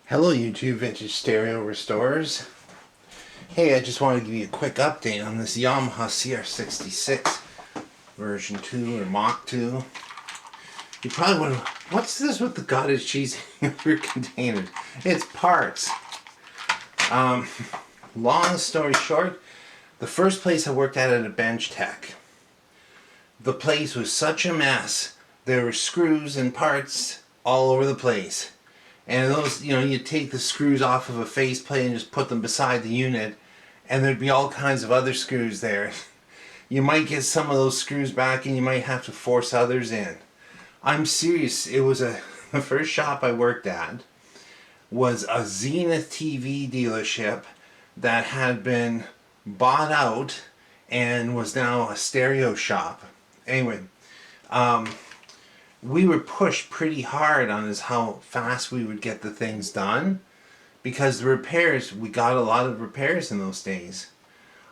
Hello YouTube Vintage Stereo Restorers. Hey, I just wanted to give you a quick update on this Yamaha CR-66 version 2 or Mach 2. You probably wonder, what's this with the cottage cheese in your container? It's parts. Long story short, the first place I worked at a bench tech. The place was such a mess. There were screws and parts all over the place. And those, you'd take the screws off of a faceplate and just put them beside the unit, and there'd be all kinds of other screws there. You might get some of those screws back and you might have to force others in. I'm serious, it was the first shop I worked at was a Zenith TV dealership that had been bought out and was now a stereo shop. Anyway, we were pushed pretty hard on how fast we would get the things done, because the repairs, we got a lot of repairs in those days.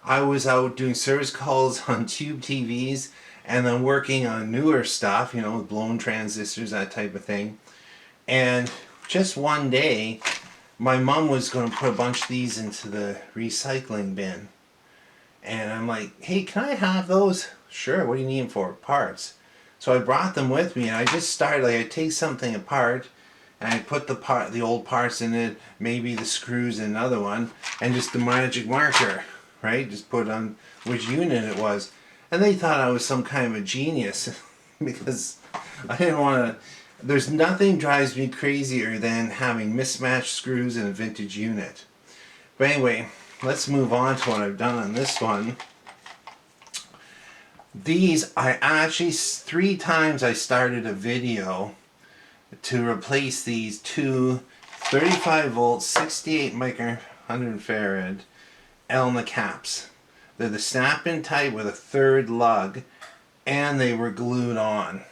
I was out doing service calls on tube TVs and then working on newer stuff, with blown transistors, that type of thing. And just one day, my mom was going to put a bunch of these into the recycling bin. And I'm like, hey, can I have those? Sure, what do you need them for? Parts. So I brought them with me, and I just started, I take something apart, and I put the old parts in it, maybe the screws in another one, and just the magic marker, right? Just put on which unit it was. And they thought I was some kind of a genius, because I didn't want to, there's nothing drives me crazier than having mismatched screws in a vintage unit. But anyway, let's move on to what I've done on this one. These, I actually, 3 times I started a video to replace these two 35 volt 68 micro 100 farad Elna caps. They're the snap-in type with a third lug, and they were glued on.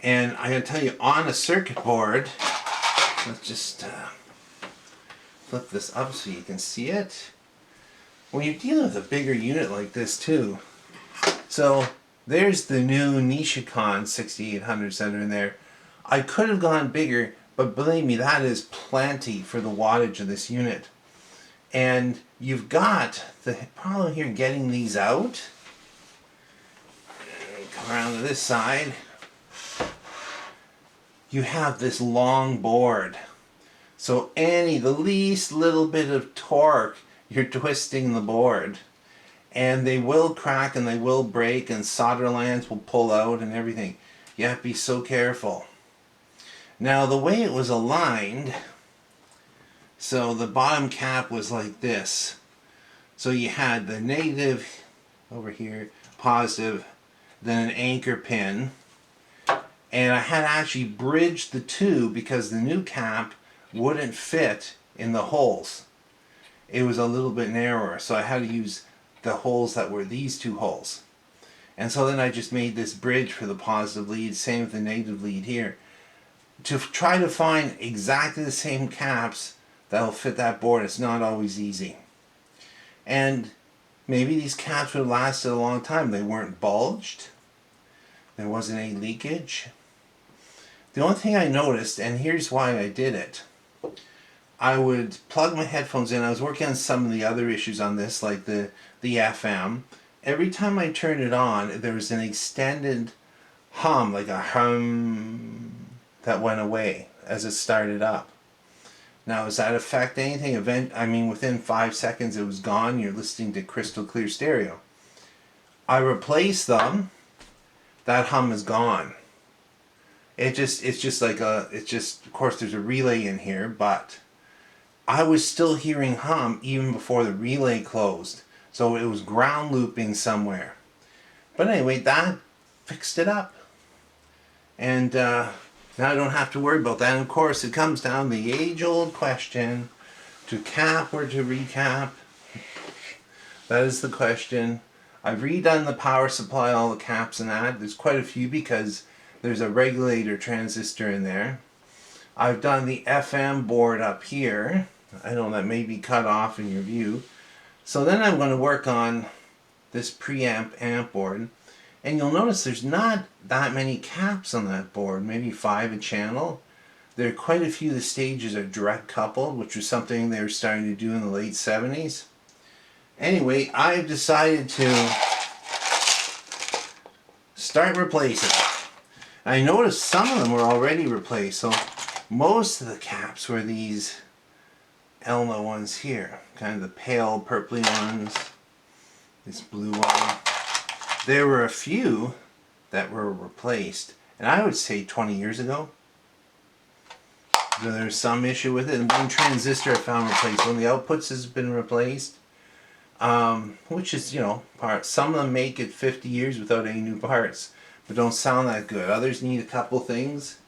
And I gotta tell you, on a circuit board, let's just flip this up so you can see it. When you're dealing with a bigger unit like this too, so there's the new Nishikon 6800s that are in there. I could have gone bigger, but believe me, that is plenty for the wattage of this unit. And you've got the problem here getting these out. Come around to this side. You have this long board. So the least little bit of torque, you're twisting the board. And they will crack and they will break, and solder lands will pull out and everything. You have to be so careful. Now, the way it was aligned, so the bottom cap was like this. So you had the negative over here, positive, then an anchor pin. And I had actually bridged the two because the new cap wouldn't fit in the holes. It was a little bit narrower, so I had to use the holes that were these two holes. And so then I just made this bridge for the positive lead, same with the negative lead here, to try to find exactly the same caps that'll fit that board. It's not always easy. And maybe these caps would have lasted a long time. They weren't bulged. There wasn't any leakage. The only thing I noticed, and here's why I did it, I would plug my headphones in. I was working on some of the other issues on this, like the FM. Every time I turned it on, there was an extended hum, like a hum that went away as it started up. Now, does that affect anything? Within 5 seconds it was gone. You're listening to crystal clear stereo. I replaced them. That hum is gone. Of course there's a relay in here, but I was still hearing hum even before the relay closed. So it was ground looping somewhere. But anyway, that fixed it up. And now I don't have to worry about that. And of course, it comes down to the age-old question, to cap or to recap. That is the question. I've redone the power supply, all the caps and that. There's quite a few because there's a regulator transistor in there. I've done the FM board up here. I know that may be cut off in your view. So then I'm going to work on this preamp amp board. And you'll notice there's not that many caps on that board, maybe 5 a channel. There are quite a few of the stages are direct coupled, which was something they were starting to do in the late 70s. Anyway, I've decided to start replacing. I noticed some of them were already replaced, so most of the caps were these Elma ones here, kind of the pale purpley ones, this blue one. There were a few that were replaced, and I would say 20 years ago. There's some issue with it. And one transistor I found replaced. One of the outputs has been replaced, which is, parts. Some of them make it 50 years without any new parts, but don't sound that good. Others need a couple things.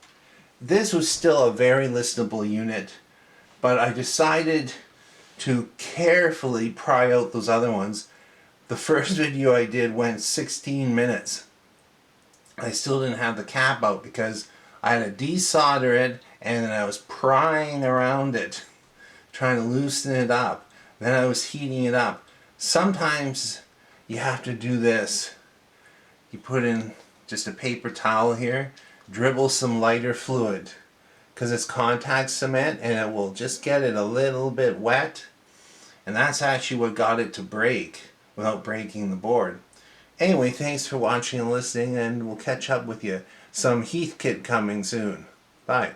This was still a very listenable unit, but I decided to carefully pry out those other ones. The first video I did went 16 minutes. I still didn't have the cap out because I had to desolder it, and then I was prying around it, trying to loosen it up. Then I was heating it up. Sometimes you have to do this. You put in just a paper towel here, dribble some lighter fluid, because it's contact cement and it will just get it a little bit wet. And that's actually what got it to break without breaking the board. Anyway, thanks for watching and listening, and we'll catch up with you. Some Heath kit coming soon. Bye.